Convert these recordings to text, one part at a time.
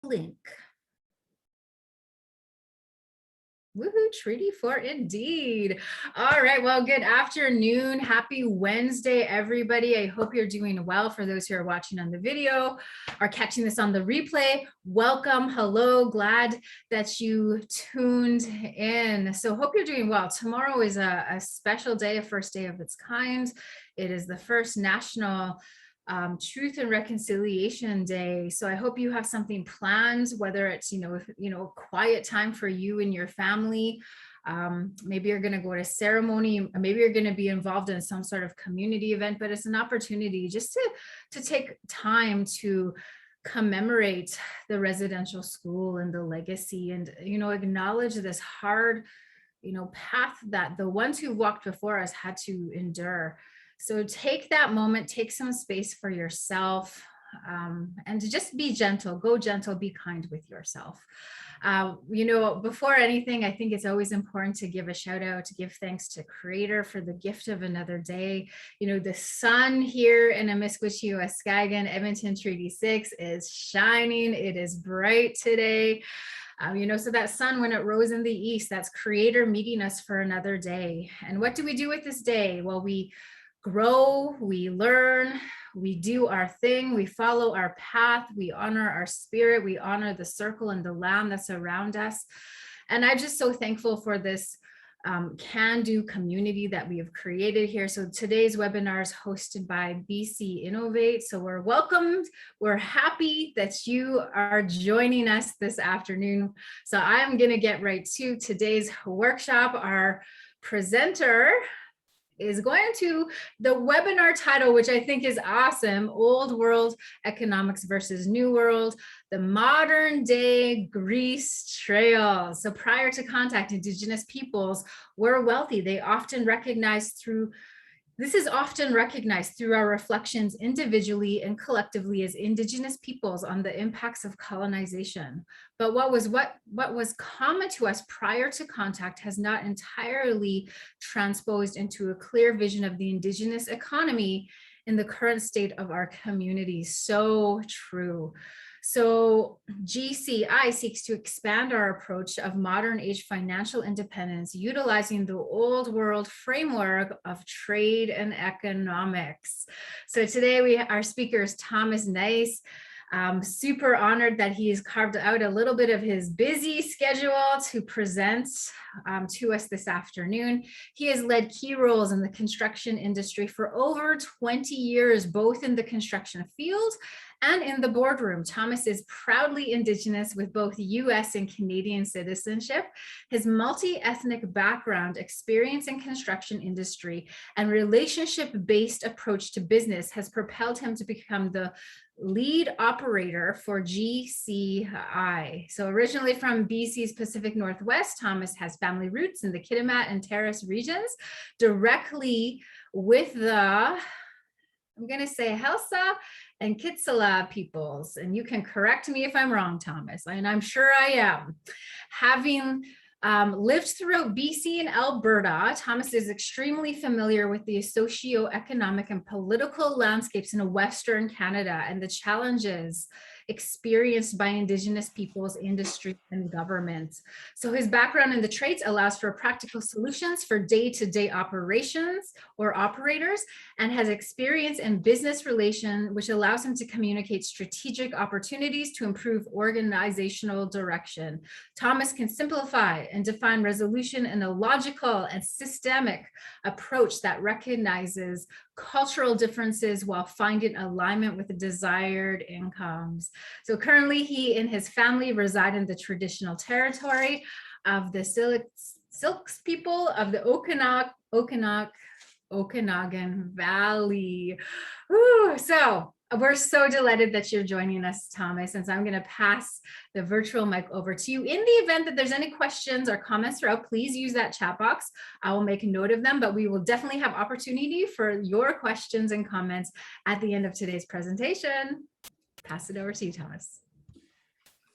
link. Woohoo, Treaty 4 indeed. All right, well, good afternoon. Happy Wednesday, everybody. I hope you're doing well. For those who are watching on the video or catching this on the replay, welcome, hello, glad that you tuned in. So hope you're doing well. Tomorrow is a special day, a first day of its kind. It is the first National Truth and Reconciliation Day. So I hope you have something planned, whether it's, quiet time for you and your family. Maybe you're going to go to a ceremony, maybe you're going to be involved in some sort of community event, but it's an opportunity just to take time to commemorate the residential school and the legacy and, acknowledge this hard, path that the ones who walked before us had to endure. So take that moment, take some space for yourself, and to just be gentle, go gentle, be kind with yourself. Before anything, I think it's always important to give a shout out, to give thanks to Creator for the gift of another day. The sun here in Amisquithie, Waskagan, Edmonton Treaty 6 is shining. It is bright today. So that sun, when it rose in the east, that's Creator meeting us for another day. And what do we do with this day? Well, we grow, we learn, we do our thing, we follow our path, we honor our spirit, we honor the circle and the land that's around us. And I'm just so thankful for this Cando community that we have created here. So today's webinar is hosted by BC Innovate. So we're welcomed. We're happy that you are joining us this afternoon. So I'm going to get right to today's workshop. Our presenter is going to the webinar title, which I think is awesome: Old World Economics versus New World, the Modern Day Grease Trail. So prior to contact, Indigenous peoples were wealthy. This is often recognized through our reflections individually and collectively as Indigenous peoples on the impacts of colonization. But what was common to us prior to contact has not entirely transposed into a clear vision of the Indigenous economy in the current state of our community. So true. So GCI seeks to expand our approach of modern age financial independence, utilizing the old world framework of trade and economics. So today our speaker is Thomas Nyce. Super honored that he's carved out a little bit of his busy schedule to present to us this afternoon. He has led key roles in the construction industry for over 20 years, both in the construction field and in the boardroom. Thomas is proudly Indigenous with both US and Canadian citizenship. His multi-ethnic background, experience in construction industry, and relationship-based approach to business has propelled him to become the lead operator for GCI. So originally from BC's Pacific Northwest, Thomas has family roots in the Kitimat and Terrace regions, directly with the, I'm going to say, Helsa and Kitsala peoples. And you can correct me if I'm wrong, Thomas, and I'm sure I am. Having lived throughout BC and Alberta, Thomas is extremely familiar with the socio-economic and political landscapes in Western Canada and the challenges experienced by Indigenous peoples, industry, and government. So his background in the trades allows for practical solutions for day-to-day operations or operators, and has experience in business relation, which allows him to communicate strategic opportunities to improve organizational direction. Thomas can simplify and define resolution in a logical and systemic approach that recognizes cultural differences while finding alignment with the desired incomes. So currently he and his family reside in the traditional territory of the Silks people of the Okanagan Valley. Ooh, so we're so delighted that you're joining us, Thomas, and so I'm going to pass the virtual mic over to you. In the event that there's any questions or comments throughout, please use that chat box. I will make a note of them, but we will definitely have opportunity for your questions and comments at the end of today's presentation. Pass it over to you, Thomas.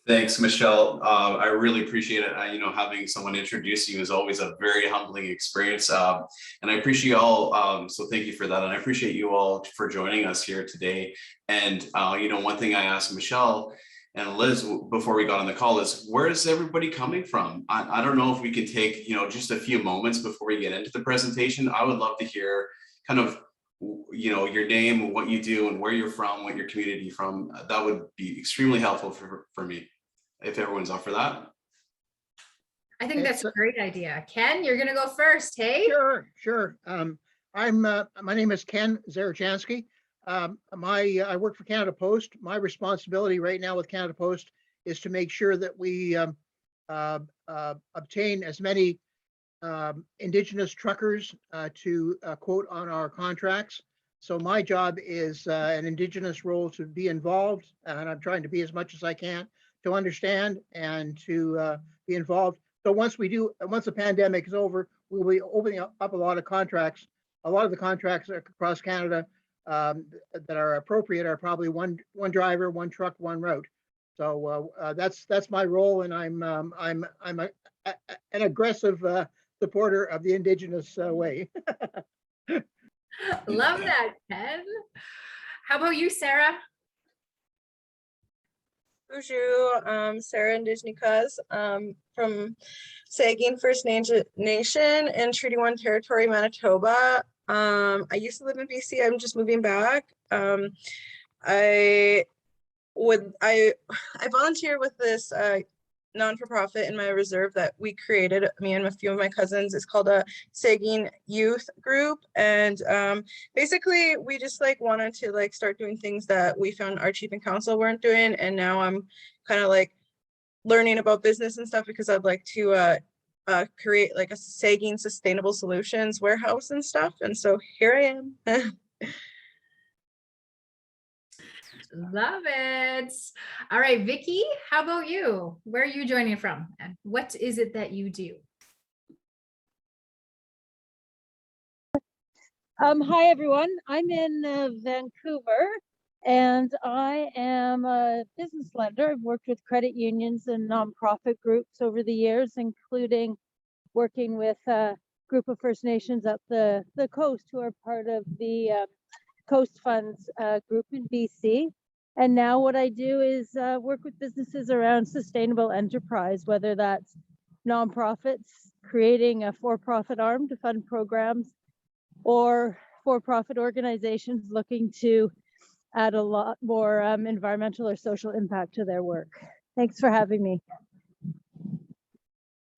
Thanks, Michelle. I really appreciate it. Having someone introduce you is always a very humbling experience. And I appreciate you all. So thank you for that. And I appreciate you all for joining us here today. And, one thing I asked Michelle and Liz, before we got on the call, is where is everybody coming from? I don't know if we can take, just a few moments before we get into the presentation. I would love to hear kind of, your name, what you do, and where you're from, what your community from. That would be extremely helpful for me, if everyone's up for that. I think that's a great idea. Ken, you're gonna go first, hey? Sure. My name is Ken Zarachansky. I work for Canada Post. My responsibility right now with Canada Post is to make sure that we obtain as many Indigenous truckers to quote on our contracts. So my job is an Indigenous role to be involved, and I'm trying to be as much as I can to understand and to be involved. So once the pandemic is over, we'll be opening up a lot of contracts. A lot of the contracts across Canada that are appropriate are probably one driver, one truck, one route. So that's my role, and I'm an aggressive supporter of the Indigenous way. Love that, Ken. How about you, Sarah? Bonjour, Sarah Indisputably, from Saugeen First Nation in Treaty 1 Territory, Manitoba. I used to live in BC. I'm just moving back. I volunteer with this non-for-profit in my reserve that we created, me and a few of my cousins. It's called a Saugeen Youth Group, and basically we just wanted to start doing things that we found our chief and council weren't doing, and now I'm kind of learning about business and stuff because I'd like to create a Saugeen Sustainable Solutions warehouse and stuff, and so here I am. Love it. All right, Vicky, how about you? Where are you joining from? And what is it that you do? Hi, everyone. I'm in Vancouver, and I am a business lender. I've worked with credit unions and nonprofit groups over the years, including working with a group of First Nations up the coast who are part of the Coast Funds group in BC. And now what I do is work with businesses around sustainable enterprise, whether that's nonprofits creating a for-profit arm to fund programs, or for-profit organizations looking to add a lot more environmental or social impact to their work. Thanks for having me.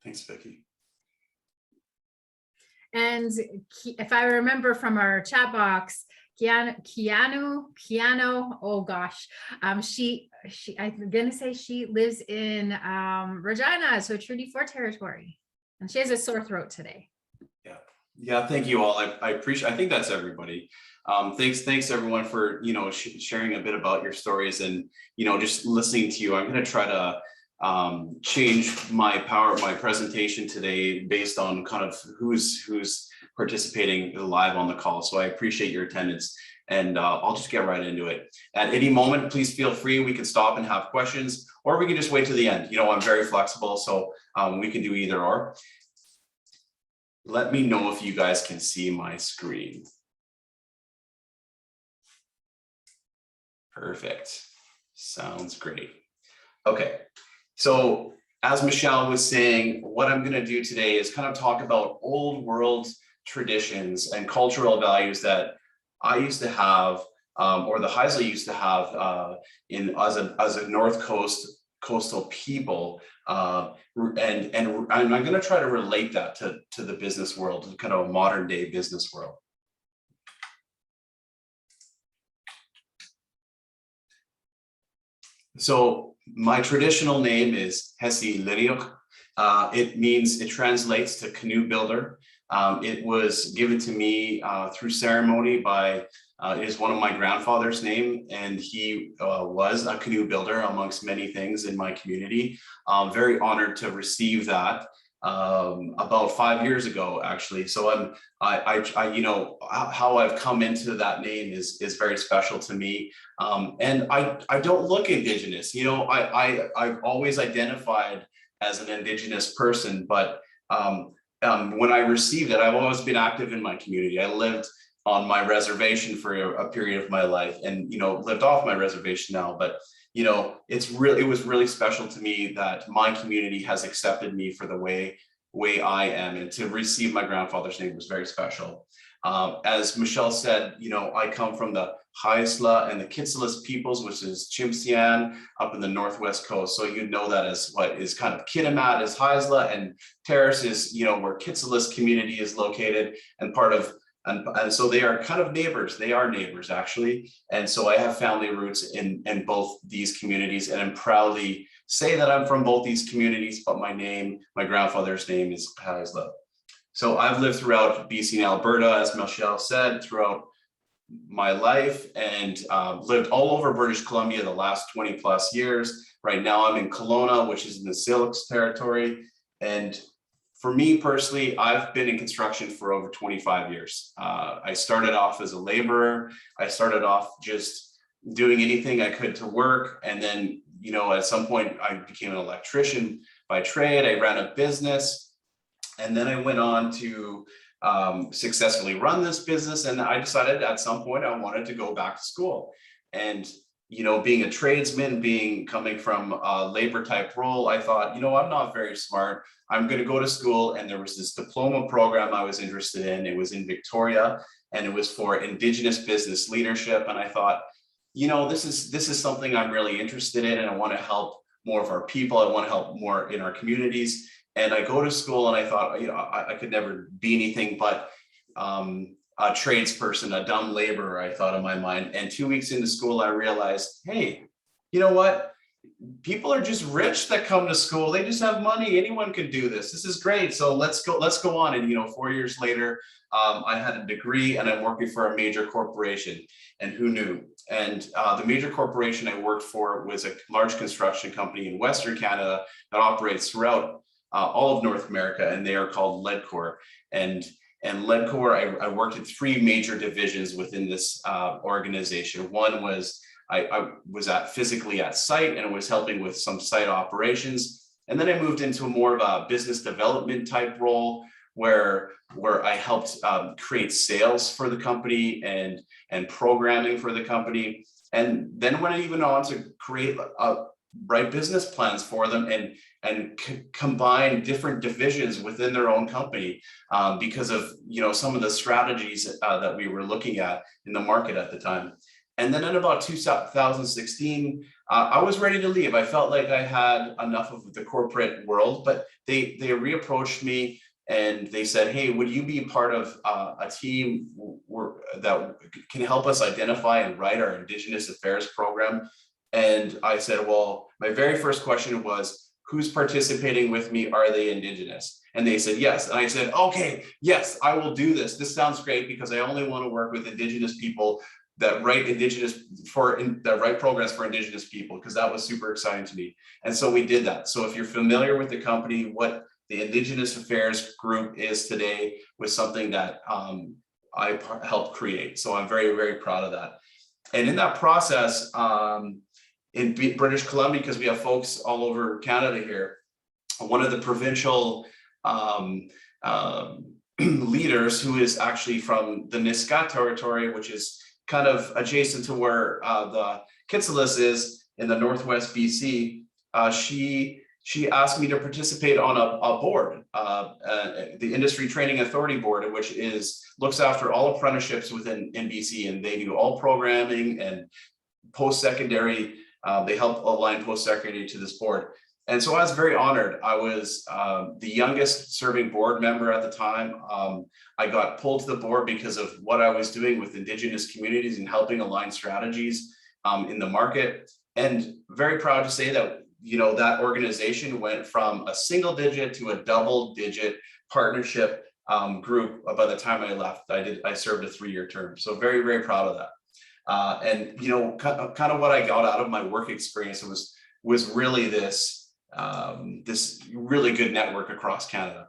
Thanks, Vicky. And if I remember from our chat box, Keanu, oh gosh, she I'm gonna say she lives in Regina, so Treaty 4 territory, and she has a sore throat today. Yeah, thank you all. I appreciate, I think that's everybody. Thanks everyone for sharing a bit about your stories, and just listening to you. I'm going to try to change my presentation today based on kind of who's participating live on the call. So I appreciate your attendance, and I'll just get right into it. At any moment, please feel free. We can stop and have questions, or we can just wait to the end. I'm very flexible, so we can do either or. Let me know if you guys can see my screen. Perfect. Sounds great. Okay. So as Michelle was saying, what I'm going to do today is kind of talk about old world traditions and cultural values that I used to have, or the Heisley used to have as a North Coast coastal people, and I'm going to try to relate that to the business world, kind of a modern day business world. So my traditional name is Hesi Liriok. It translates to canoe builder. It was given to me through ceremony by it is one of my grandfather's name, and he was a canoe builder amongst many things in my community. I'm very honored to receive that about 5 years ago, actually. So how I've come into that name is very special to me. And I don't look Indigenous. I've always identified as an Indigenous person, but when I received it, I've always been active in my community. I lived on my reservation for a period of my life, and lived off my reservation now. But it was really special to me that my community has accepted me for the way I am, and to receive my grandfather's name was very special. As Michelle said, I come from the Haisla and the Kitsillas peoples, which is Chimsian up in the northwest coast. So you know that as what is kind of Kitimat is Haisla, and Terrace is, where Kitsillas community is located, and part of, and so they are kind of neighbors. They are neighbors actually. And so I have family roots in both these communities, and I'm proudly say that I'm from both these communities, but my grandfather's name is Haisla. So I've lived throughout BC and Alberta, as Michelle said, throughout my life, and lived all over British Columbia the last 20 plus years. Right now I'm in Kelowna, which is in the Silks territory. And for me personally, I've been in construction for over 25 years. I started off as a laborer. I started off just doing anything I could to work. And then, at some point I became an electrician by trade. I ran a business. And then I went on to successfully run this business. And I decided at some point I wanted to go back to school. And, being a tradesman, coming from a labor type role, I thought, I'm not very smart. I'm going to go to school. And there was this diploma program I was interested in. It was in Victoria, and it was for Indigenous business leadership. And I thought, this is something I'm really interested in, and I want to help more of our people. I want to help more in our communities. And I go to school, and I thought, I could never be anything but a tradesperson, a dumb laborer, I thought in my mind. And 2 weeks into school, I realized, hey, you know what? People are just rich that come to school. They just have money. Anyone can do this. This is great. So let's go on. And 4 years later, I had a degree, and I'm working for a major corporation. And who knew? And the major corporation I worked for was a large construction company in Western Canada that operates throughout all of North America, and they are called Ledcor. And Ledcor, I worked in 3 major divisions within this organization. One was I was physically at site, and it was helping with some site operations. And then I moved into more of a business development type role, where I helped create sales for the company and programming for the company. And then went even on to create write business plans for them, and combine different divisions within their own company because of some of the strategies that we were looking at in the market at the time. And then in about 2016, I was ready to leave. I felt like I had enough of the corporate world, but they reapproached me, and they said, hey, would you be part of a team that can help us identify and write our Indigenous Affairs program? And I said, well, my very first question was, who's participating with me? Are they Indigenous? And they said, yes. And I said, okay, yes, I will do this. This sounds great, because I only want to work with Indigenous people that write programs for Indigenous people, because that was super exciting to me. And so we did that. So if you're familiar with the company, what the Indigenous Affairs group is today was something that I helped create. So I'm very, very proud of that. And in that process, in British Columbia, because we have folks all over Canada here, one of the provincial leaders, who is actually from the Nisga'a territory, which is kind of adjacent to where the Kitsillas is in the Northwest BC, she asked me to participate on a board, the Industry Training Authority Board, which looks after all apprenticeships within BC, and they do all programming and post-secondary. They help align post-secondary to this board. And so I was very honored. I was the youngest serving board member at the time. I got pulled to the board because of what I was doing with Indigenous communities and helping align strategies in the market. And very proud to say that that organization went from a single digit to a double digit partnership group by the time I left. I served a 3-year term. So very, very proud of that. And kind of what I got out of my work experience was really this really good network across Canada.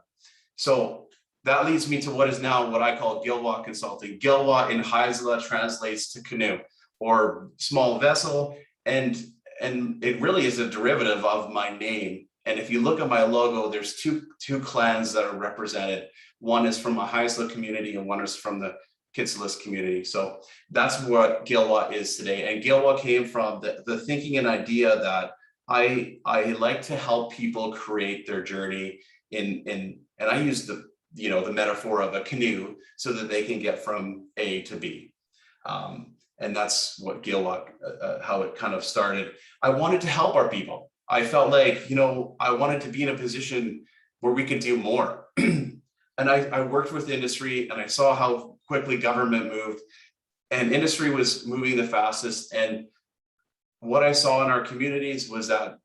So that leads me to what is now what I call Gilwa Consulting. Gilwa in Haisla translates to canoe or small vessel, and it really is a derivative of my name. And if you look at my logo, there's two clans that are represented. One is from a Haisla community, and one is from the Kitsilus community. So that's what Gilwa is today. And Gilwa came from the thinking and idea that I like to help people create their journey and I use the metaphor of a canoe so that they can get from A to B. And that's what Gilwa, how it kind of started. I wanted to help our people. I felt like, I wanted to be in a position where we could do more. And I worked with industry and I saw how quickly government moved, and industry was moving the fastest. And what I saw in our communities was that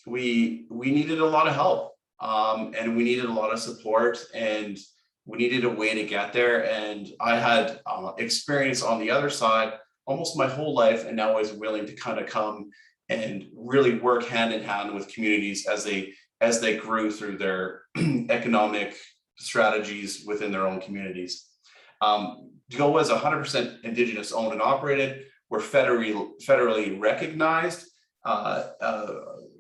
we needed a lot of help, and we needed a lot of support, and we needed a way to get there. And I had experience on the other side almost my whole life, and now I was willing to kind of come and really work hand in hand with communities as they grew through their economic strategies within their own communities. Gilwa is 100% Indigenous owned and operated. We're federally recognized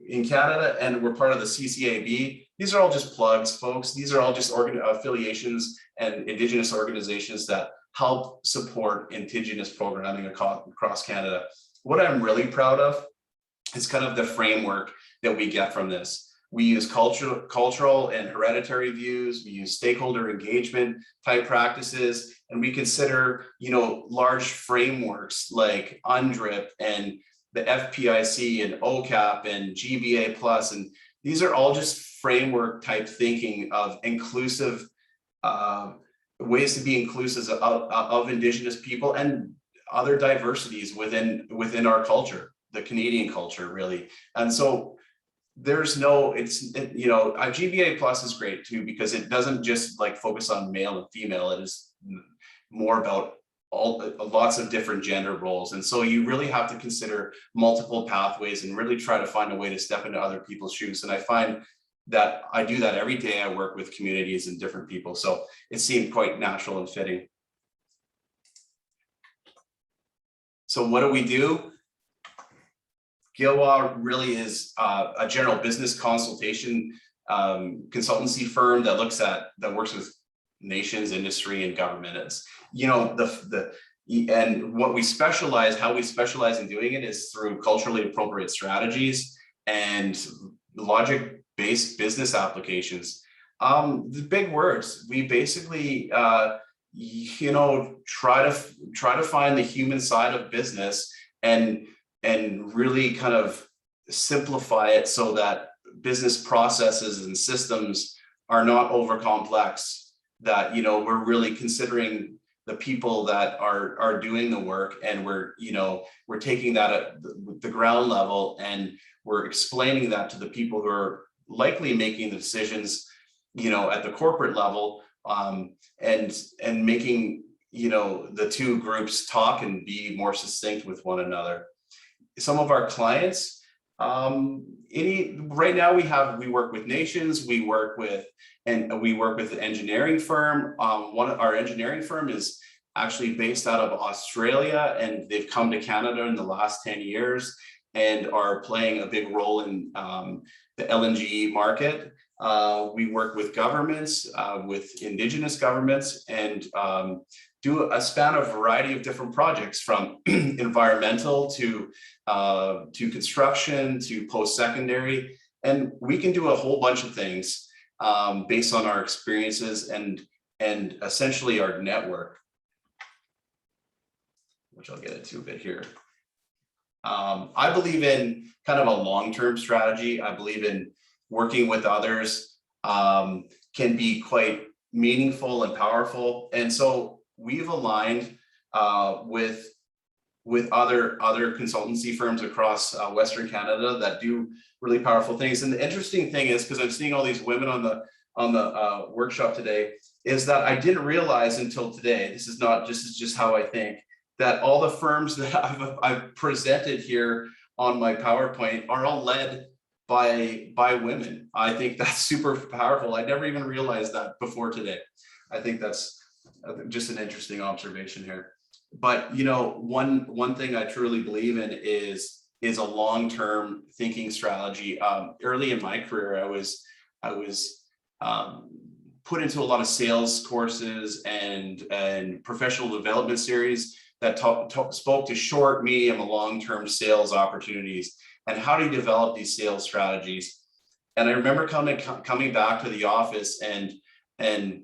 in Canada, and we're part of the CCAB. These are all just plugs, folks. These are all just affiliations and Indigenous organizations that help support Indigenous programming across Canada. What I'm really proud of is kind of the framework that we get from this. We use cultural and hereditary views. We use stakeholder engagement type practices, and we consider, large frameworks like UNDRIP and the FPIC and OCAP and GBA plus, and these are all just framework type thinking of inclusive ways to be inclusive of Indigenous people and other diversities within our culture, the Canadian culture, really. And so there's no, GBA plus is great too, because it doesn't just like focus on male and female. It is more about lots of different gender roles. And so you really have to consider multiple pathways and really try to find a way to step into other people's shoes. And I find that I do that every day. I work with communities and different people. So it seemed quite natural and fitting. So what do we do? Gilwa really is a general business consultation consultancy firm that works with nations, industry, and government. It's, and what we specialize, how we specialize in doing it is through culturally appropriate strategies and logic-based business applications. The big words, we basically, try to find the human side of business and really kind of simplify it so that business processes and systems are not over complex, that, we're really considering the people that are doing the work, and we're taking that at the ground level, and we're explaining that to the people who are likely making the decisions, at the corporate level, and making, the two groups talk and be more succinct with one another. Some of our clients, right now we work with nations, we work with an engineering firm. Our engineering firm is actually based out of Australia, and they've come to Canada in the last 10 years and are playing a big role in the LNG market. We work with governments, with Indigenous governments, and do a span of variety of different projects, from environmental to construction to post-secondary. And we can do a whole bunch of things based on our experiences and essentially our network, which I'll get into a bit here. I believe in kind of a long-term strategy. I believe in working with others can be quite meaningful and powerful. And so we've aligned with other consultancy firms across Western Canada that do really powerful things. And the interesting thing is, because I'm seeing all these women on the workshop today, is that I didn't realize until today, this is just how I think, that all the firms that I've presented here on my PowerPoint are all led by women. I think that's super powerful. I never even realized that before today. I think that's just an interesting observation here. But one thing I truly believe in is a long-term thinking strategy. Early in my career, I was put into a lot of sales courses and professional development series that spoke to short, medium, and long-term sales opportunities and how do you develop these sales strategies. And I remember coming back to the office and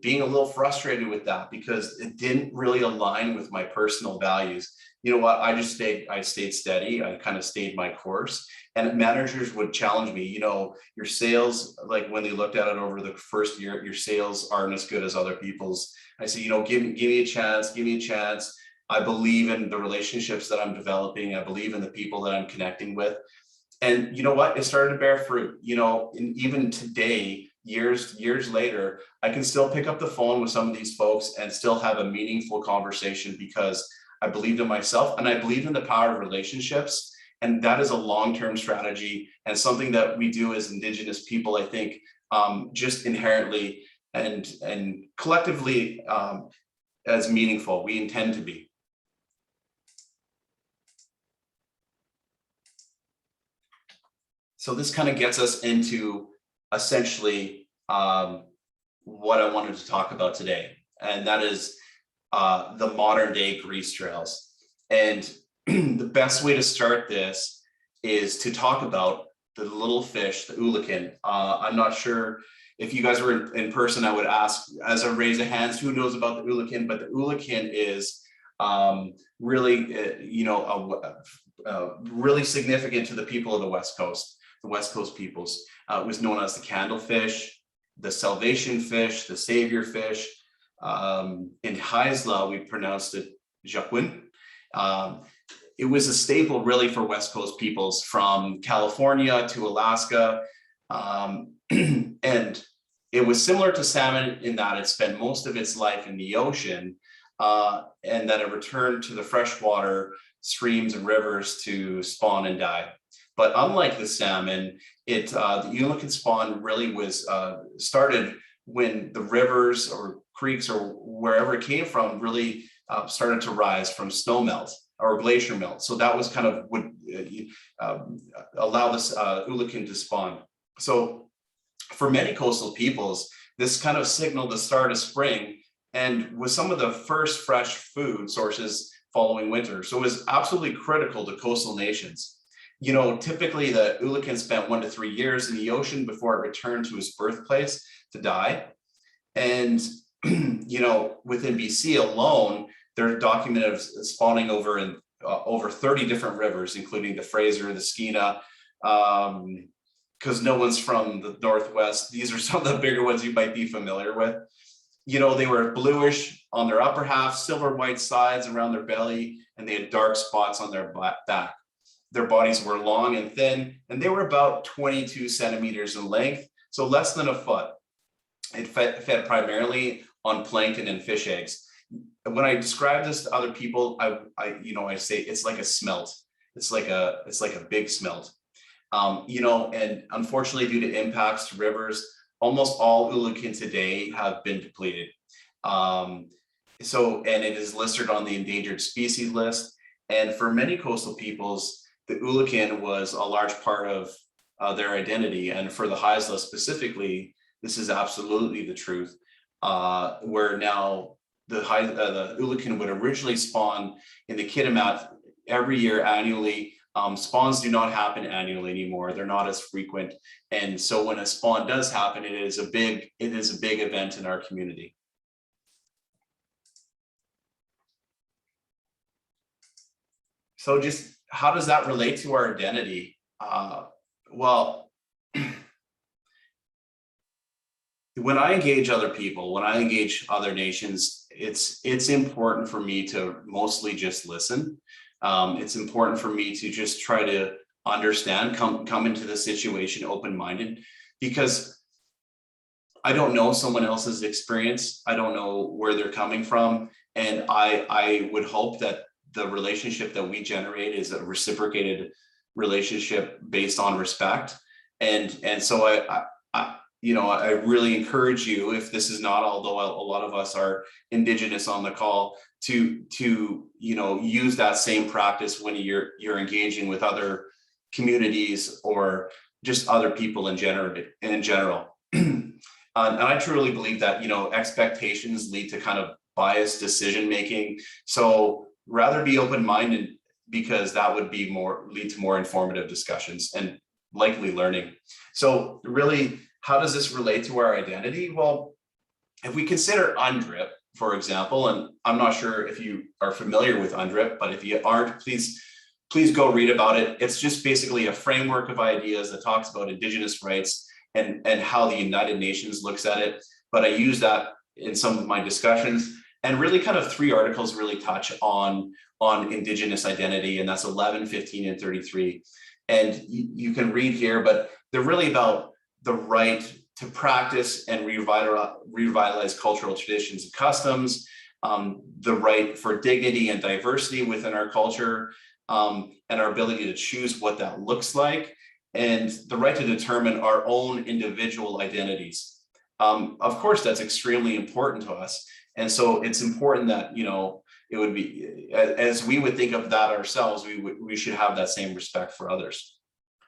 being a little frustrated with that because it didn't really align with my personal values. You know what? I stayed steady. I kind of stayed my course, and managers would challenge me, you know, your sales, like when they looked at it over the first year, your sales aren't as good as other people's. I said, you know, give me a chance, give me a chance. I believe in the relationships that I'm developing. I believe in the people that I'm connecting with. And you know what? It started to bear fruit, you know, and even today, years later, I can still pick up the phone with some of these folks and still have a meaningful conversation because I believed in myself and I believed in the power of relationships. And that is a long-term strategy and something that we do as Indigenous people, I think, just inherently and collectively as meaningful. We intend to be. So this kind of gets us into essentially what I wanted to talk about today, and that is the modern day grease trails. And the best way to start this is to talk about the little fish, the ulikin. I'm not sure if you guys were in person, I would ask as a raise of hands, who knows about the ulikin, but the ulikin is really, you know, really significant to the people of the West Coast. The West Coast peoples. It was known as the Cando fish, the salvation fish, the savior fish. In Haisla, we pronounced it Jaquin. It was a staple really for West Coast peoples from California to Alaska. And it was similar to salmon in that it spent most of its life in the ocean and that it returned to the freshwater streams and rivers to spawn and die. But unlike the salmon, the ulikin spawn really was started when the rivers or creeks or wherever it came from really started to rise from snow melt or glacier melt. So that was kind of would allow this ulikin to spawn. So for many coastal peoples, this kind of signaled the start of spring and was some of the first fresh food sources following winter. So it was absolutely critical to coastal nations. You know, typically the ulikin spent 1 to 3 years in the ocean before it returned to its birthplace to die. And, you know, within BC alone, they're documented spawning over in over 30 different rivers, including the Fraser, the Skeena, because no one's from the Northwest. These are some of the bigger ones you might be familiar with. You know, they were bluish on their upper half, silver white sides around their belly, and they had dark spots on their back. Their bodies were long and thin, and they were about 22 centimeters in length, so less than a foot. It fed primarily on plankton and fish eggs. When I describe this to other people, I say it's like a smelt. It's like a big smelt. You know, and unfortunately, due to impacts to rivers, almost all ulikin today have been depleted. And it is listed on the endangered species list. And for many coastal peoples, the ulikin was a large part of their identity. And for the Haisla specifically, this is absolutely the truth, where now the ulikin would originally spawn in the Kitimat every year annually. Spawns do not happen annually anymore. They're not as frequent. And so when a spawn does happen, it is a big event in our community. So just how does that relate to our identity? Well, when I engage other people, when I engage other nations, it's important for me to mostly just listen. It's important for me to just try to understand, come into the situation open-minded, because I don't know someone else's experience. I don't know where they're coming from. And I would hope that the relationship that we generate is a reciprocated relationship based on respect. And so I really encourage you, if this is not, although a lot of us are Indigenous on the call, to use that same practice when you're engaging with other communities or just other people in general. And I truly believe that, you know, expectations lead to kind of biased decision making. So rather be open-minded, because that would be lead to more informative discussions and likely learning. So really, how does this relate to our identity? Well, if we consider UNDRIP, for example, and I'm not sure if you are familiar with UNDRIP, but if you aren't, please go read about it. It's just basically a framework of ideas that talks about Indigenous rights and how the United Nations looks at it. But I use that in some of my discussions, and really kind of 3 articles really touch on Indigenous identity, and that's 11, 15, and 33. And you can read here, but they're really about the right to practice and revitalize cultural traditions and customs, the right for dignity and diversity within our culture, and our ability to choose what that looks like, and the right to determine our own individual identities. Of course, that's extremely important to us. And so it's important that, you know, it would be, as we would think of that ourselves, we should have that same respect for others.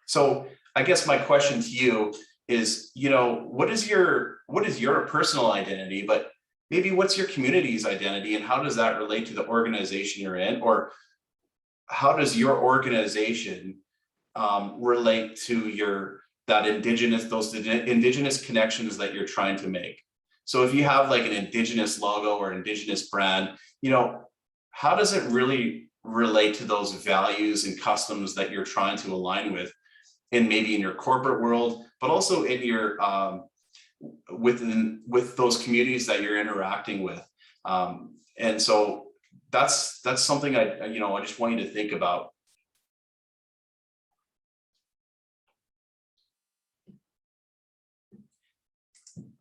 So I guess my question to you is, you know, what is your personal identity, but maybe what's your community's identity, and how does that relate to the organization you're in, or how does your organization relate to those Indigenous connections that you're trying to make? So if you have like an Indigenous logo or Indigenous brand, you know, how does it really relate to those values and customs that you're trying to align with, and maybe in your corporate world, but also in your with those communities that you're interacting with? And so that's something I just want you to think about.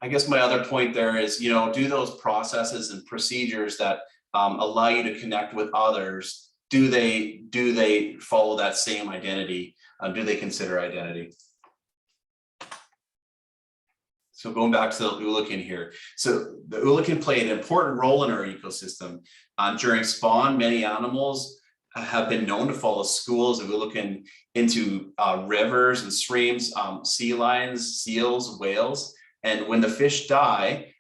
I guess my other point there is, you know, do those processes and procedures that allow you to connect with others, do they follow that same identity? Do they consider identity? So going back to the Ulukin here. So the Ulukin play an important role in our ecosystem. During spawn, many animals have been known to follow schools of Ulukin into rivers and streams, sea lions, seals, whales. And when the fish die,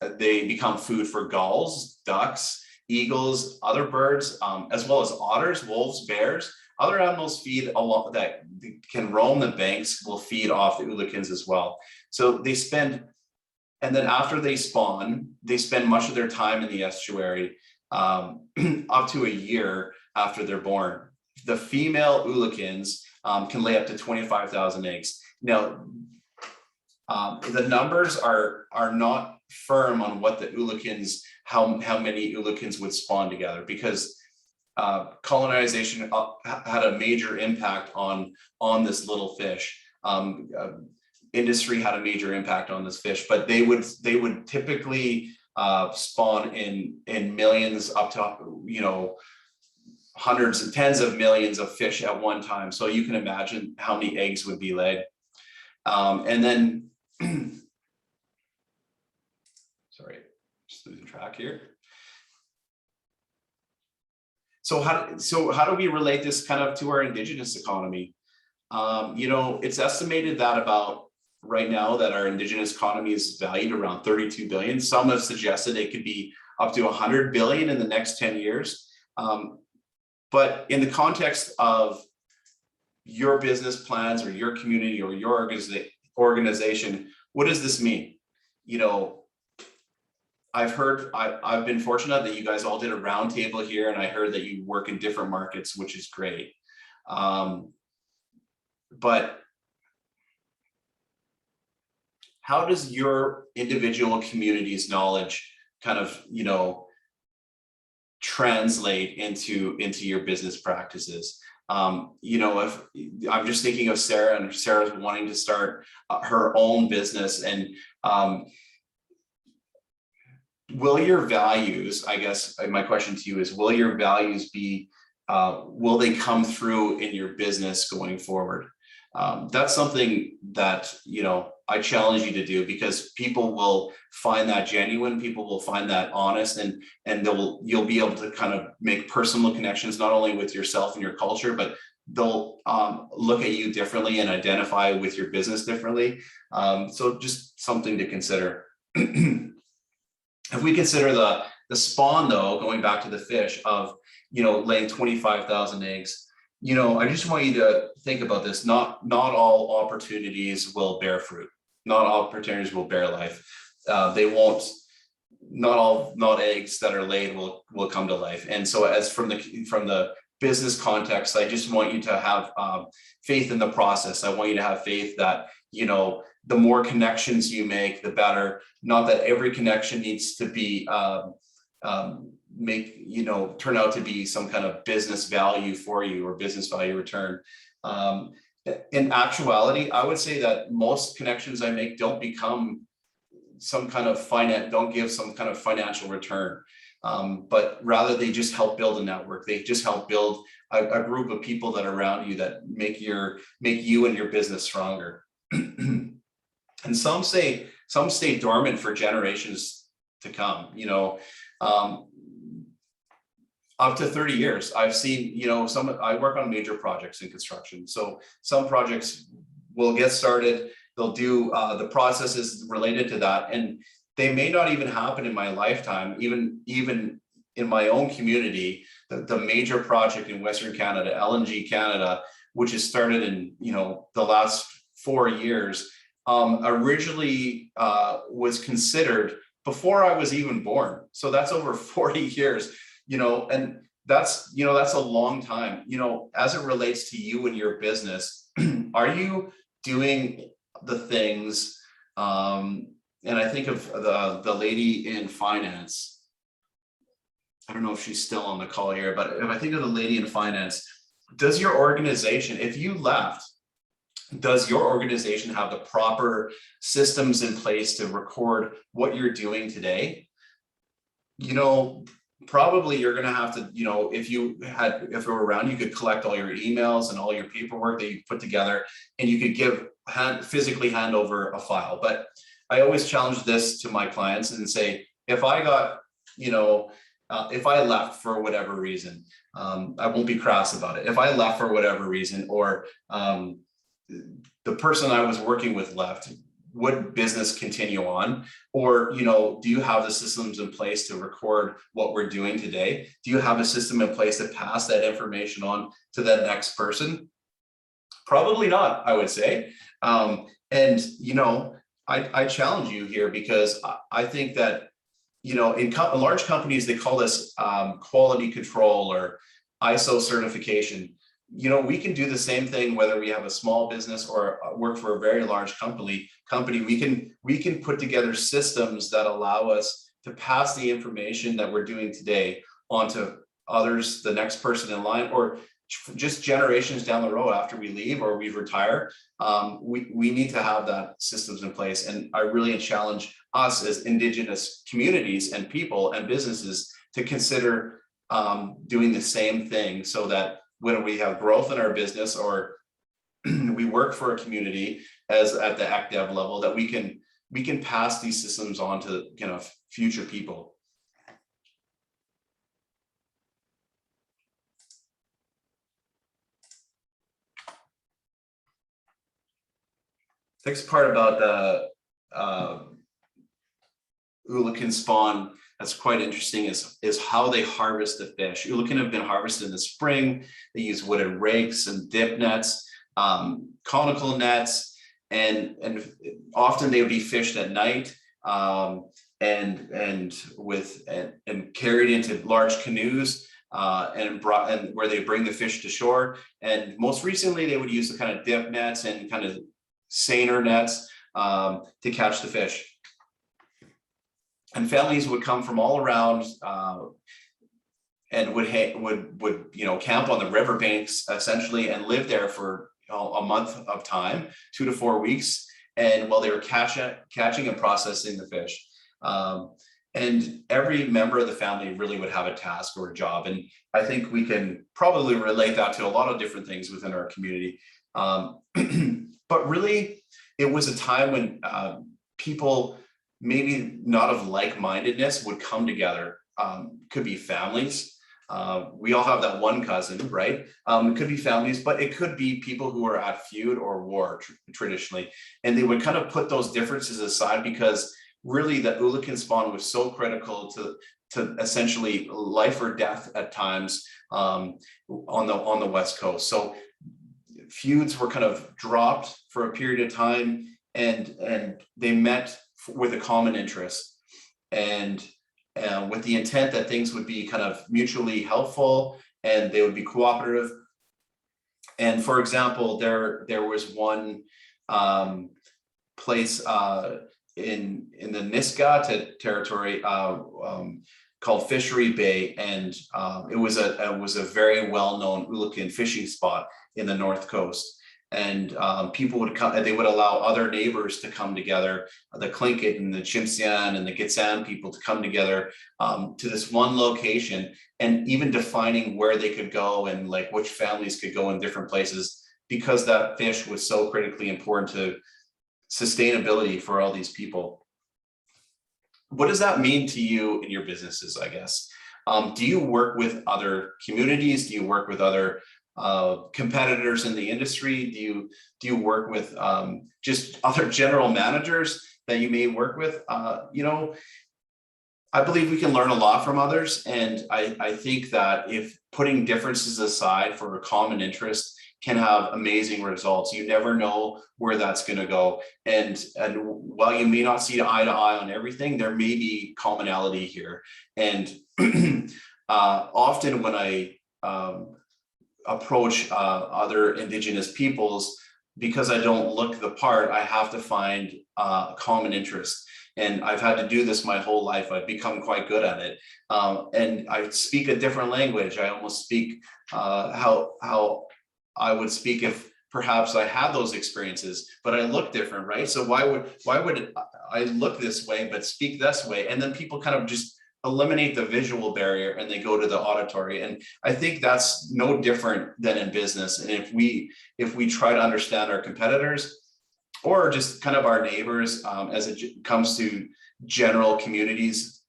they become food for gulls, ducks, eagles, other birds, as well as otters, wolves, bears. Other animals feed a lot that can roam the banks will feed off the Ulukins as well. So they spend, and then after they spawn, they spend much of their time in the estuary, up to a year after they're born. The female Ulukins can lay up to 25,000 eggs. Now, the numbers are not firm on what the Ulukins, how many Ulukins would spawn together, because colonization had a major impact on this little fish. Industry had a major impact on this fish, but they would typically spawn in millions, up to, you know, hundreds and tens of millions of fish at one time. So you can imagine how many eggs would be laid. And then, sorry, just losing track here. So how do we relate this kind of to our Indigenous economy? You know, it's estimated that about right now that our Indigenous economy is valued around 32 billion. Some have suggested it could be up to 100 billion in the next 10 years. But in the context of your business plans or your community or your organization, what does this mean? You know, I've been fortunate that you guys all did a roundtable here, and I heard that you work in different markets, which is great. But how does your individual community's knowledge kind of, you know, translate into your business practices? You know, if I'm just thinking of Sarah, and Sarah's wanting to start her own business, and will your values, I guess my question to you is, will your values be, will they come through in your business going forward? That's something that, you know, I challenge you to do, because people will find that genuine, people will find that honest, and you'll be able to kind of make personal connections, not only with yourself and your culture, but they'll look at you differently and identify with your business differently. So just something to consider. If we consider the spawn though, going back to the fish of, laying 25,000 eggs, I just want you to think about this. Not all opportunities will bear fruit. Not all opportunities will bear life. They won't. Not eggs that are laid will come to life. And so, as from the business context, I just want you to have faith in the process. I want you to have faith that the more connections you make, the better. Not that every connection needs to be turn out to be some kind of business value for you or business value return. In actuality, I would say that most connections I make don't become some kind of don't give some kind of financial return, but rather they just help build a network. They just help build a group of people that are around you that make you and your business stronger. And some stay dormant for generations to come. Up to 30 years. I've seen, I work on major projects in construction. So some projects will get started, they'll do the processes related to that, and they may not even happen in my lifetime. Even in my own community, the major project in Western Canada, LNG Canada, which has started in the last 4 years, originally was considered before I was even born. So that's over 40 years. And that's a long time. As it relates to you and your business, are you doing the things? And I think of the lady in finance. I don't know if she's still on the call here, but if I think of the lady in finance, does your organization, if you left, does your organization have the proper systems in place to record what you're doing today? Probably you're going to have to, if it were around, you could collect all your emails and all your paperwork that you put together, and you could physically hand over a file. But I always challenge this to my clients and say, if I got, if I left for whatever reason, I won't be crass about it. If I left for whatever reason, or the person I was working with left, would business continue on? Or, do you have the systems in place to record what we're doing today? Do you have a system in place to pass that information on to the next person? Probably not, I would say. And, I challenge you here, because I think that, in large companies, they call this quality control or ISO certification. We can do the same thing whether we have a small business or work for a very large company. We can put together systems that allow us to pass the information that we're doing today onto others, the next person in line, or just generations down the road after we leave or we retire. We need to have that systems in place. And I really challenge us as Indigenous communities and people and businesses to consider doing the same thing, so that when we have growth in our business or we work for a community as at the ACDEV level, that we can pass these systems on to future people. Next part about the Ulukin spawn that's quite interesting is how they harvest the fish. Ulukin have been harvested in the spring. They use wooden rakes and dip nets, conical nets, and often they would be fished at night and carried into large canoes and where they bring the fish to shore. And most recently, they would use the kind of dip nets and kind of seiner nets to catch the fish. And families would come from all around and would camp on the riverbanks essentially and live there for a month of time, 2 to 4 weeks, and while they were catching and processing the fish. And every member of the family really would have a task or a job. And I think we can probably relate that to a lot of different things within our community. But really, it was a time when people, maybe not of like-mindedness, would come together. Could be families, We all have that one cousin, right? It could be families, but it could be people who are at feud or war traditionally. And they would kind of put those differences aside because really the Ulukan spawn was so critical to essentially life or death at times on the West Coast. So feuds were kind of dropped for a period of time, and they met with a common interest, and with the intent that things would be kind of mutually helpful and they would be cooperative. And for example, there was one place in the Niskata territory called Fishery Bay, and it was a very well-known Ulukan fishing spot in the North Coast. And people would come, and they would allow other neighbors to come together, the Tlingit and the Tsimshian and the Gitxsan people to come together to this one location, and even defining where they could go and like which families could go in different places, because that fish was so critically important to sustainability for all these people. What does that mean to you in your businesses, I guess? Do you work with other communities? Do you work with other competitors in the industry? Do you work with just other general managers that you may work with? You know, I believe we can learn a lot from others, and I think that if putting differences aside for a common interest can have amazing results. You never know where that's going to go, and while you may not see eye to eye on everything, there may be commonality here. And often when I approach other Indigenous peoples, because I don't look the part, I have to find common interest. And I've had to do this my whole life. I've become quite good at it. And I speak a different language. I almost speak how I would speak if perhaps I had those experiences, but I look different, right? So why would I look this way but speak this way? And then people kind of just eliminate the visual barrier and they go to the auditory. And I think that's no different than in business. And if we try to understand our competitors or just kind of our neighbors as it comes to general communities,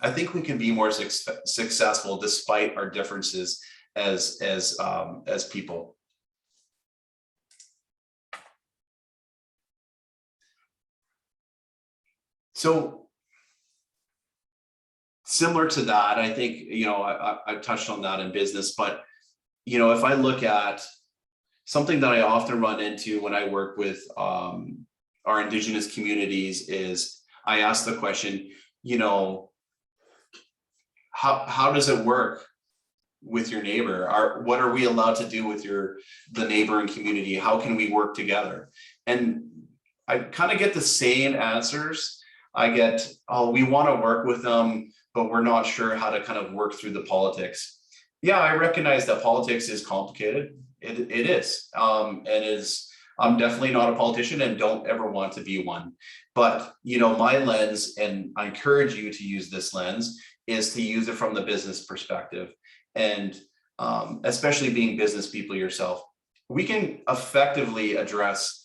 I think we can be more successful despite our differences as people. So similar to that, I think, you know, I touched on that in business, but, you know, if I look at something that I often run into when I work with our Indigenous communities is I ask the question, you know, how does it work with your neighbor? What are we allowed to do with the neighboring community? How can we work together? And I kind of get the same answers. I get, oh, we want to work with them, but we're not sure how to kind of work through the politics. Yeah, I recognize that politics is complicated. It is, I'm definitely not a politician and don't ever want to be one. But, you know, my lens, and I encourage you to use this lens, is to use it from the business perspective. And especially being business people yourself, we can effectively address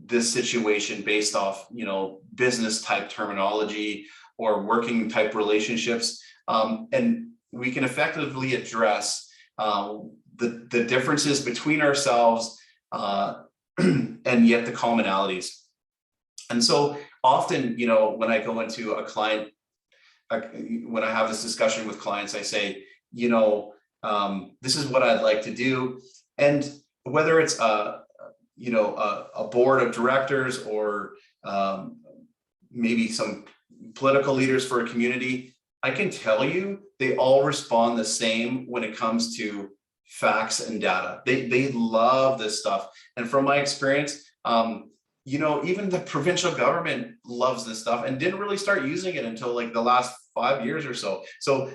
this situation based off, you know, business type terminology or working type relationships. And we can effectively address the differences between ourselves and yet the commonalities. And so often, you know, when I go into a client, when I have this discussion with clients, I say, you know, this is what I'd like to do. And whether it's you know, a board of directors or maybe some political leaders for a community, I can tell you they all respond the same when it comes to facts and data. They love this stuff. And from my experience, you know, even the provincial government loves this stuff and didn't really start using it until like the last 5 years or so. So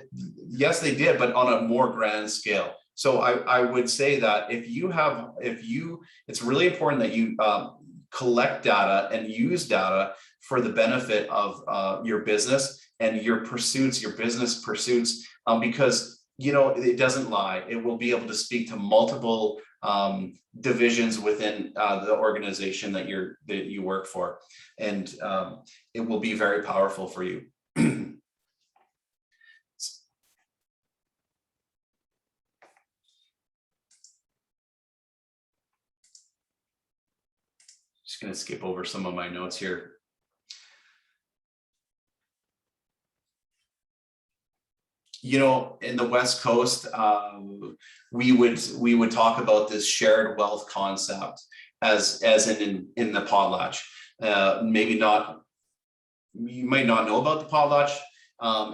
yes, they did, but on a more grand scale. So I would say that it's really important that you collect data and use data for the benefit of your business and your pursuits, your business pursuits, because, you know, it doesn't lie. It will be able to speak to multiple divisions within the organization that you work for, and it will be very powerful for you. Just going to skip over some of my notes here. You know, in the West Coast, we would talk about this shared wealth concept as in the potlatch. Maybe not, you might not know about the potlatch.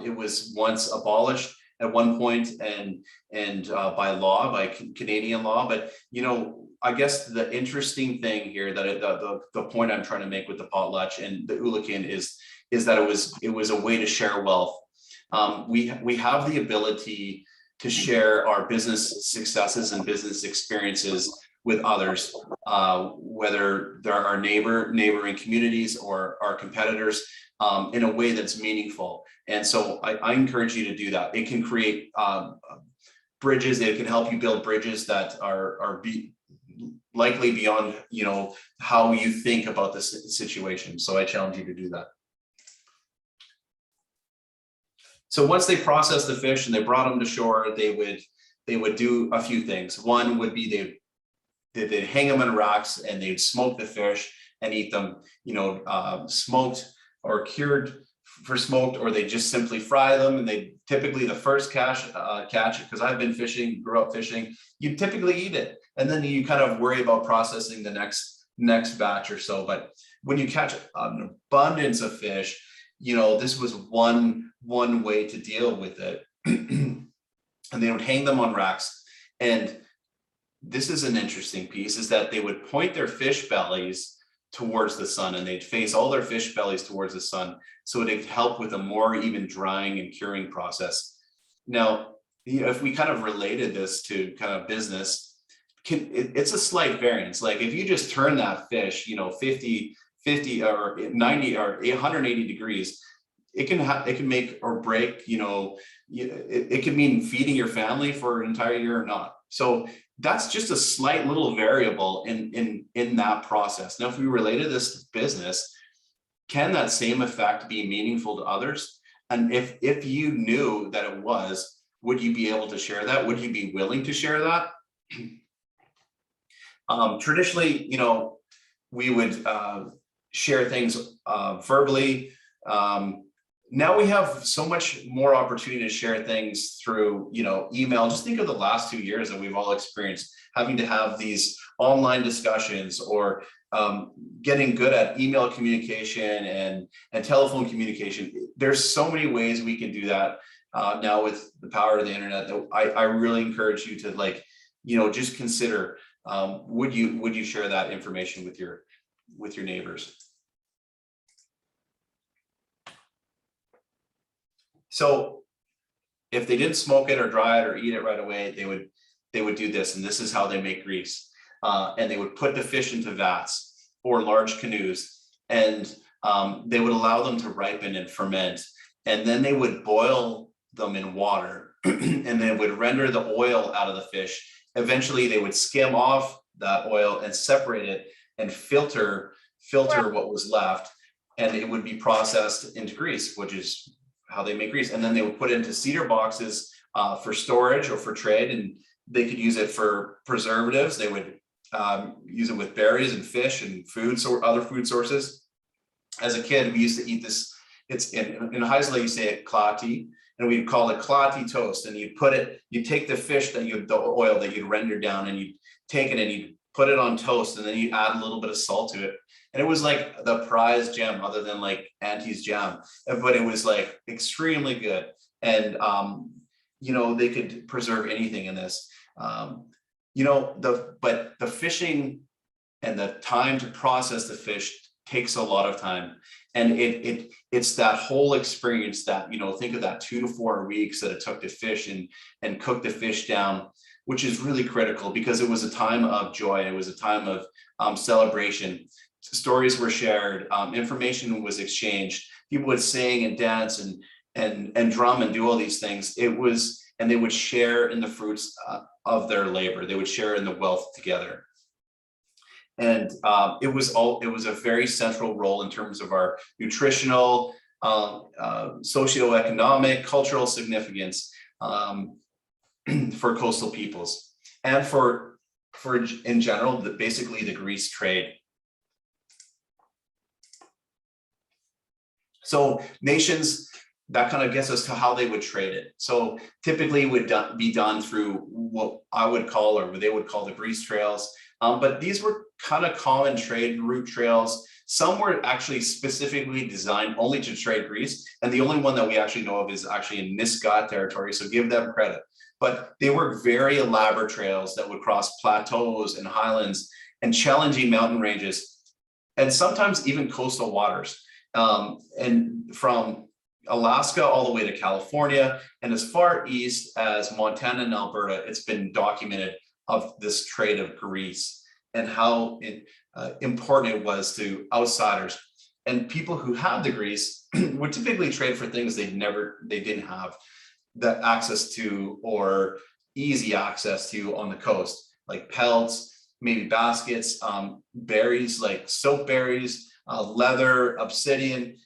It was once abolished at one point and by law, by Canadian law. But you know, I guess the interesting thing here that the point I'm trying to make with the potlatch and the Ulukin is that it was a way to share wealth. We have the ability to share our business successes and business experiences with others, whether they're our neighboring communities or our competitors, in a way that's meaningful. And so I encourage you to do that. It can create bridges. It can help you build bridges that are likely beyond, you know, how you think about this situation. So I challenge you to do that. So once they processed the fish and they brought them to shore, they would do a few things. One would be they'd hang them in racks and they'd smoke the fish and eat them, you know, smoked or cured for smoked, or they just simply fry them. And they typically, the first catch, because I've been fishing, grew up fishing, you typically eat it. And then you kind of worry about processing the next batch or so. But when you catch an abundance of fish, you know, this was one way to deal with it. And they would hang them on racks. And this is an interesting piece, is that they would point their fish bellies towards the sun, and they'd face all their fish bellies towards the sun, so it'd help with a more even drying and curing process. Now, you know, if we kind of related this to kind of business, it's a slight variance. Like if you just turn that fish, you know, 50 or 90 or 180 degrees, it can make or break, you know, it could mean feeding your family for an entire year or not. So that's just a slight little variable in that process. Now, if we related this to business, can that same effect be meaningful to others? And if you knew that it was, would you be able to share that? Would you be willing to share that? Traditionally, you know, we would share things verbally. Now we have so much more opportunity to share things through, you know, email. Just think of the last 2 years that we've all experienced having to have these online discussions, or getting good at email communication and telephone communication. There's so many ways we can do that now with the power of the internet, that I really encourage you to, like, you know, just consider, would you share that information with your neighbors? So if they didn't smoke it or dry it or eat it right away, they would do this, and this is how they make grease. And they would put the fish into vats or large canoes, and they would allow them to ripen and ferment, and then they would boil them in water and they would render the oil out of the fish. Eventually they would skim off that oil and separate it and filter what was left, and it would be processed into grease, which is how they make grease. And then they would put it into cedar boxes for storage or for trade, and they could use it for preservatives. They would use it with berries and fish and foods or other food sources. As a kid, we used to eat this. It's in Haisla, you say it klati, and we'd call it klati toast. And you'd take the fish the oil that you'd render down, and you'd take it and you'd put it on toast, and then you add a little bit of salt to it. And it was like the prize gem, other than like Auntie's jam, but it was like extremely good. And you know, they could preserve anything in this. You know, but the fishing and the time to process the fish takes a lot of time, and it's that whole experience that, you know, think of that 2 to 4 weeks that it took to fish and cook the fish down, which is really critical, because it was a time of joy. It was a time of celebration. Stories were shared, information was exchanged. People would sing and dance and drum and do all these things. And they would share in the fruits of their labor. They would share in the wealth together. And it was a very central role in terms of our nutritional, socioeconomic, cultural significance for coastal peoples, and for in general, basically the grease trade. So nations, that kind of gets us to how they would trade it. So typically would be done through what I would call, or what they would call, the grease trails. But these were kind of common trade route trails. Some were actually specifically designed only to trade grease. And the only one that we actually know of is actually in Nisga'a territory. So give them credit. But they were very elaborate trails that would cross plateaus and highlands and challenging mountain ranges, and sometimes even coastal waters. And from Alaska all the way to California, and as far east as Montana and Alberta, it's been documented of this trade of grease and how important it was to outsiders. And people who had the grease would typically trade for things they didn't have that access to, or easy access to, on the coast, like pelts, maybe baskets, berries like soap berries, leather, obsidian,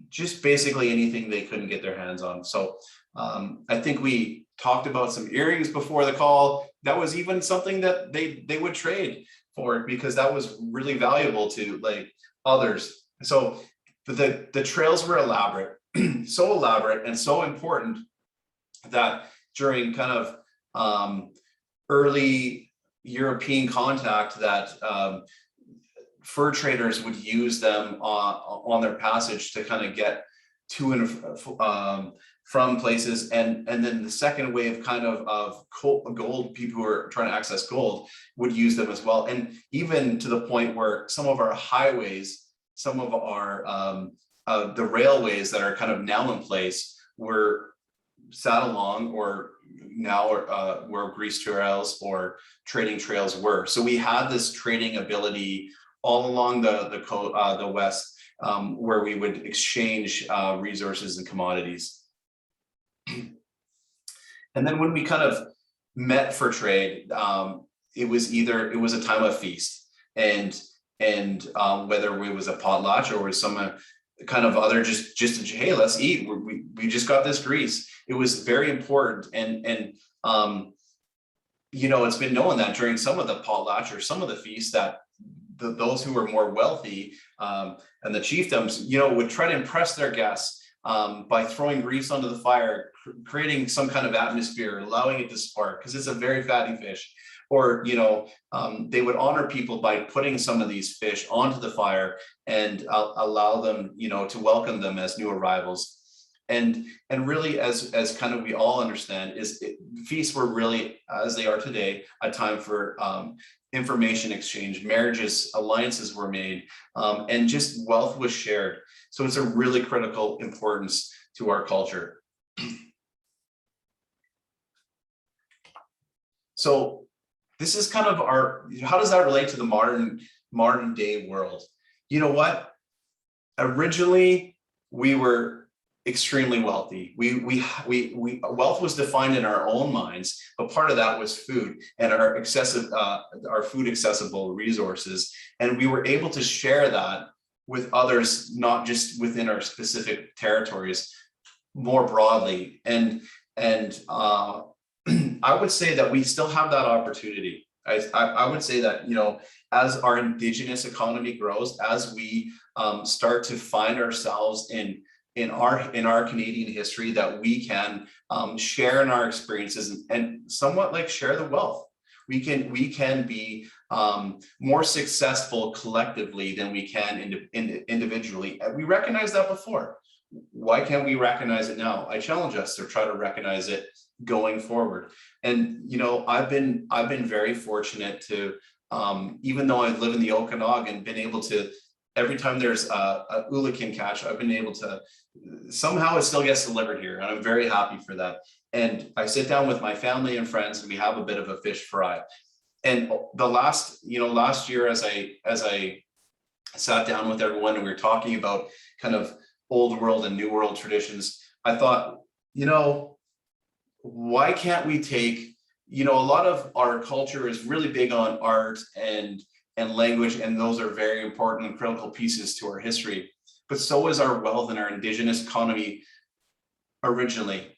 just basically anything they couldn't get their hands on. So I think we talked about some earrings before the call. That was even something that they would trade for, because that was really valuable to like others. So the trails were elaborate, so elaborate and so important that during kind of early European contact, that fur traders would use them on their passage to kind of get to and from places. And then the second wave kind of gold, people who are trying to access gold would use them as well. And even to the point where some of our highways, some of our the railways that are kind of now in place were sat along, or now where grease trails or trading trails were. So we had this trading ability all along the west, where we would exchange resources and commodities. And then when we kind of met for trade, it was a time of feast, and whether it was a potlatch or was some kind of other just hey, let's eat, we just got this grease. It was very important. And you know, it's been known that during some of the potlatch or some of the feasts, that those who were more wealthy and the chiefdoms, you know, would try to impress their guests by throwing grease onto the fire, creating some kind of atmosphere, allowing it to spark, because it's a very fatty fish. Or, you know, they would honor people by putting some of these fish onto the fire and allow them, you know, to welcome them as new arrivals. And really, as kind of we all understand, feasts were really, as they are today, a time for information exchange, marriages, alliances were made, and just wealth was shared. So it's a really critical importance to our culture. So this is kind of how does that relate to the modern day world? You know what? Originally, we were extremely wealthy. Wealth was defined in our own minds, but part of that was food and our food accessible resources. And we were able to share that with others, not just within our specific territories, more broadly. And I would say that we still have that opportunity. I would say that, you know, as our Indigenous economy grows, as we start to find ourselves in our Canadian history, that we can share in our experiences and somewhat like share the wealth. We can be more successful collectively than we can individually. We recognized that before. Why can't we recognize it now? I challenge us to try to recognize it going forward. And you know, I've been very fortunate to, even though I live in the Okanagan, been able to, every time there's a ulikin catch, I've been able to, somehow it still gets delivered here, and I'm very happy for that. And I sit down with my family and friends, and we have a bit of a fish fry. And the last year, as I sat down with everyone and we were talking about kind of old world and new world traditions, I thought, you know, why can't we take, you know, a lot of our culture is really big on art and language, and those are very important and critical pieces to our history, but so is our wealth and our Indigenous economy originally.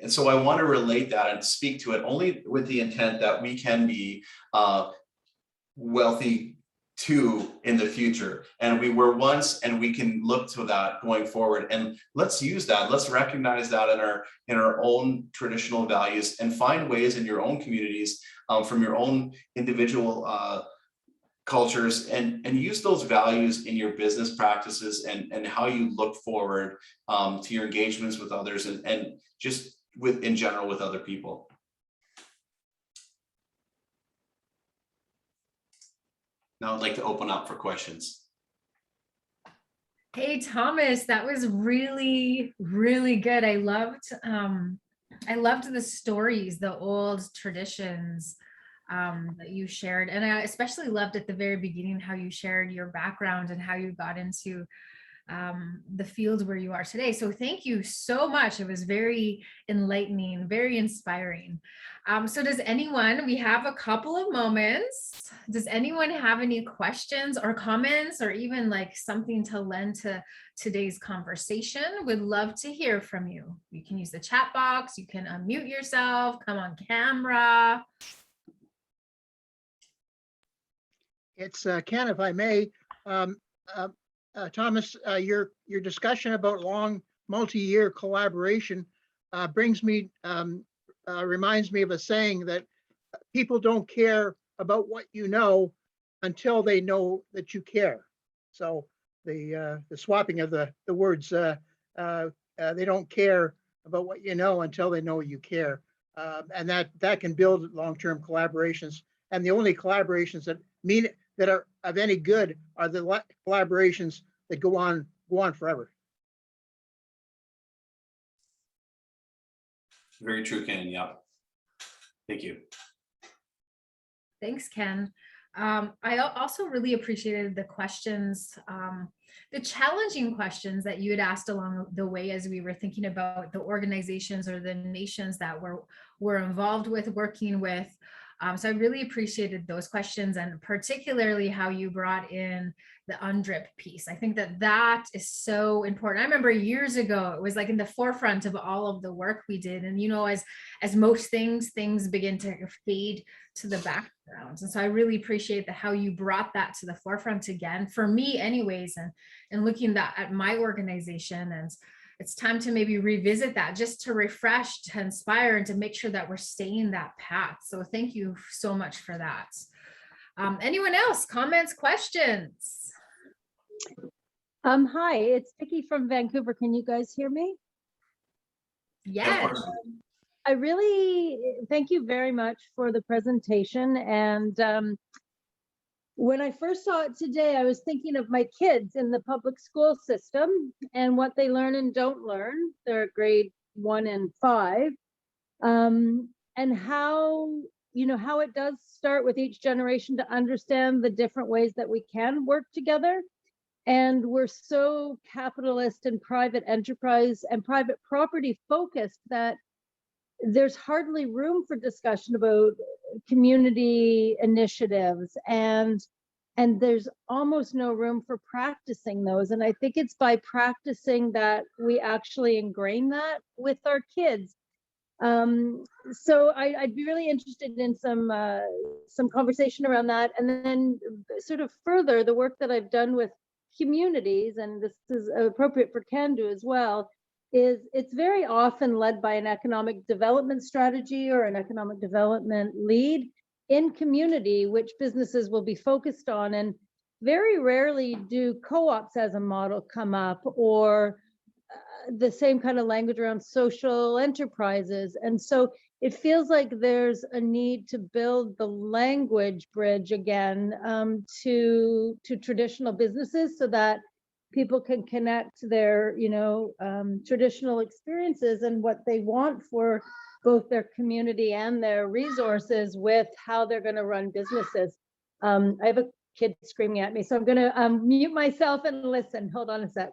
And so I want to relate that and speak to it only with the intent that we can be wealthy to in the future, and we were once, and we can look to that going forward. And let's use that, let's recognize that in our own traditional values, and find ways in your own communities, from your own individual cultures, and use those values in your business practices, and how you look forward to your engagements with others, and just with in general with other people. Now I'd like to open up for questions. Hey, Thomas, that was really, really good. I loved the stories, the old traditions that you shared. And I especially loved at the very beginning how you shared your background and how you got into the field where you are today. So thank you so much. It was very enlightening, very inspiring. So does anyone, we have a couple of moments. Does anyone have any questions or comments, or even like something to lend to today's conversation? Would love to hear from you. You can use the chat box, you can unmute yourself, come on camera. It's Ken, if I may. Thomas, your discussion about long multi-year collaboration reminds me of a saying that people don't care about what you know until they know that you care. So the swapping of the words, they don't care about what you know until they know you care, and that can build long-term collaborations. And the only collaborations that are of any good are the collaborations that go on forever. Very true, Ken. Yeah. Thank you. Thanks, Ken. I also really appreciated the questions, the challenging questions that you had asked along the way as we were thinking about the organizations or the nations that we're involved with, working with. So I really appreciated those questions, and particularly how you brought in the UNDRIP piece. I think that is so important. I remember years ago, it was like in the forefront of all of the work we did. And, you know, as most things begin to fade to the background. And so I really appreciate how you brought that to the forefront again, for me anyways, and looking at my organization. And it's time to maybe revisit that, just to refresh, to inspire, and to make sure that we're staying that path. So thank you so much for that. Anyone else? Comments, questions? Hi, it's Vicky from Vancouver. Can you guys hear me? Yes. I really thank you very much for the presentation. And when I first saw it today, I was thinking of my kids in the public school system and what they learn and don't learn. They're grade 1 and 5, and how it does start with each generation to understand the different ways that we can work together. And we're so capitalist and private enterprise and private property focused that there's hardly room for discussion about community initiatives, and there's almost no room for practicing those. And I think it's by practicing that we actually ingrain that with our kids. So I'd be really interested in some conversation around that. And then sort of further, the work that I've done with communities, and this is appropriate for Cando as well, is it's very often led by an economic development strategy or an economic development lead in community, which businesses will be focused on. And very rarely do co-ops as a model come up, or the same kind of language around social enterprises. And so it feels like there's a need to build the language bridge again to traditional businesses, so that people can connect their traditional experiences and what they want for both their community and their resources with how they're going to run businesses. I have a kid screaming at me, so I'm going to mute myself and listen. Hold on a sec.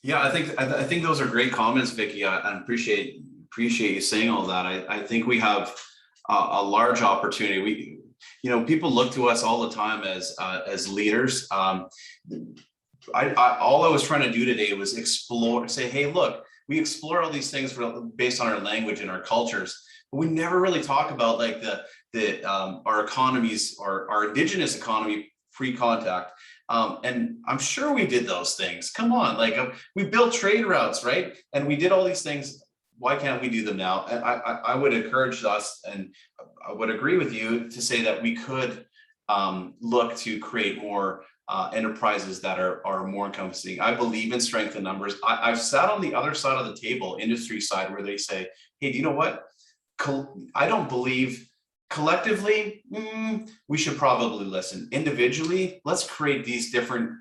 Yeah, I think those are great comments, Vicky. I appreciate you saying all that. I think we have a large opportunity. People look to us all the time as leaders. All I was trying to do today was say, hey, look, we explore all these things based on our language and our cultures. but we never really talk about like our economies, our Indigenous economy pre-contact. And I'm sure we did those things. Come on, like we built trade routes, right? And we did all these things. Why can't we do them now? And I would encourage us, and I would agree with you to say that we could look to create more enterprises that are more encompassing. I believe in strength in numbers. I've sat on the other side of the table, industry side, where they say, hey, do you know what? I don't believe collectively, we should probably listen. Individually, let's create these different,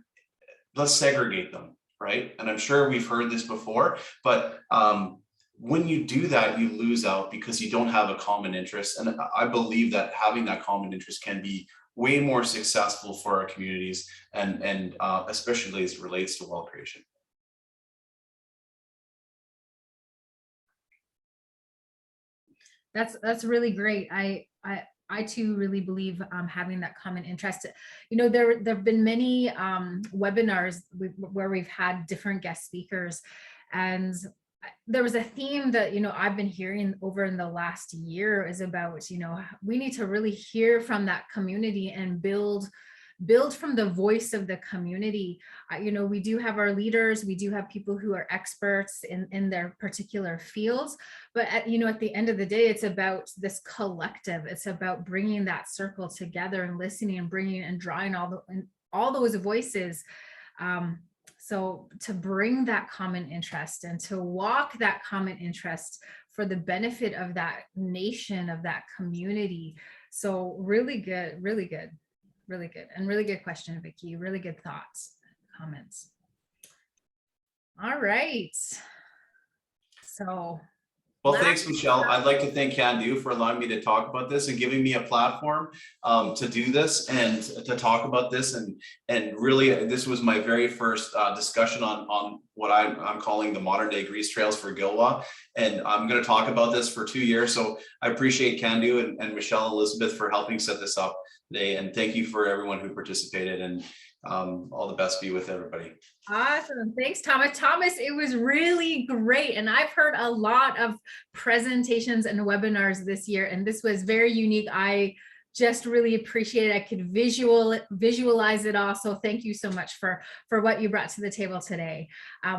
let's segregate them, right? And I'm sure we've heard this before, but when you do that, you lose out because you don't have a common interest. And I believe that having that common interest can be way more successful for our communities, and especially as it relates to wealth creation. That's really great. I too really believe having that common interest. You know, there have been many webinars where we've had different guest speakers, and there was a theme that, you know, I've been hearing over in the last year is about, you know, we need to really hear from that community and build from the voice of the community. You know, we do have our leaders, we do have people who are experts in their particular fields, but you know, at the end of the day, it's about this collective. It's about bringing that circle together and listening and bringing and drawing all those voices. So to bring that common interest and to walk that common interest for the benefit of that nation, of that community. So really good, really good. Really good, and really good question, Vicky. Really good thoughts, comments. All right. So. Well, thanks, Michelle. I'd like to thank Cando for allowing me to talk about this and giving me a platform to do this and to talk about this. And really, this was my very first discussion on what I'm calling the modern day grease trails for Gilwa. And I'm going to talk about this for 2 years. So I appreciate Cando and Michelle Elizabeth for helping set this up today. And thank you for everyone who participated, and all the best be with everybody. Awesome. Thanks, Thomas. Thomas, it was really great. And I've heard a lot of presentations and webinars this year, and this was very unique. I just really appreciate it. I could visualize it all. So thank you so much for what you brought to the table today.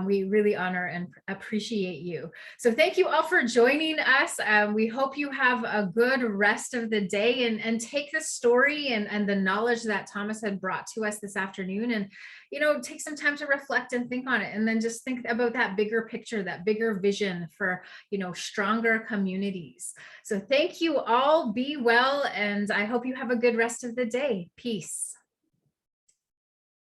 We really honor and appreciate you. So thank you all for joining us. We hope you have a good rest of the day, and take the story and the knowledge that Thomas had brought to us this afternoon, and, you know, take some time to reflect and think on it, and then just think about that bigger picture, that bigger vision for, you know, stronger communities. So thank you all. Be well, and I hope you have a good rest of the day. Peace.